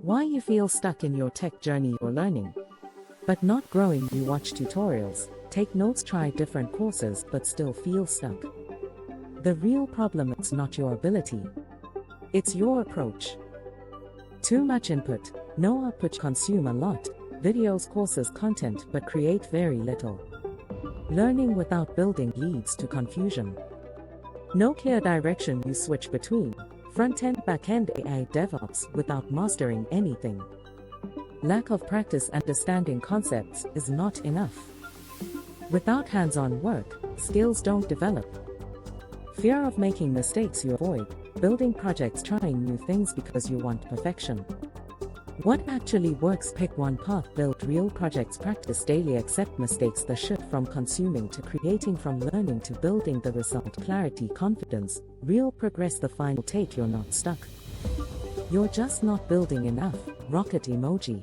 Why you feel stuck in your tech journey or learning, but not growing? You watch tutorials, take notes, try different courses, but still feel stuck. The real problem is not your ability. It's your approach. Too much input, no output. Consume a lot, videos, courses, content, but create very little. Learning without building leads to confusion. No clear direction. You switch between front-end, back-end, AI, DevOps without mastering anything. Lack of practice understanding concepts is not enough. Without hands-on work, skills don't develop. Fear of making mistakes. You avoid building projects, trying new things because you want perfection. What actually works? Pick one path, build real projects, practice daily, accept mistakes. The shift from consuming to creating, from learning to building, the result clarity, confidence, real progress. The final take: you're not stuck. You're just not building enough. Rocket emoji.